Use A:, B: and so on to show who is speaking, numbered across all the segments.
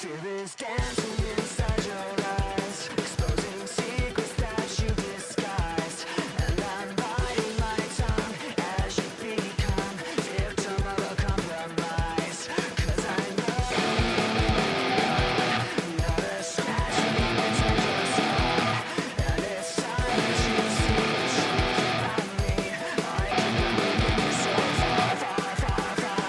A: Fear is dancing inside your eyes, exposing secrets that you disguised. And I'm biting my tongue as you become victim of a compromise. 'Cause I know you're the scratch inside your soul, and it's time that you see the truth about me. I can believe you so far, far, far, far.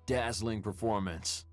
B: Dazzling performance.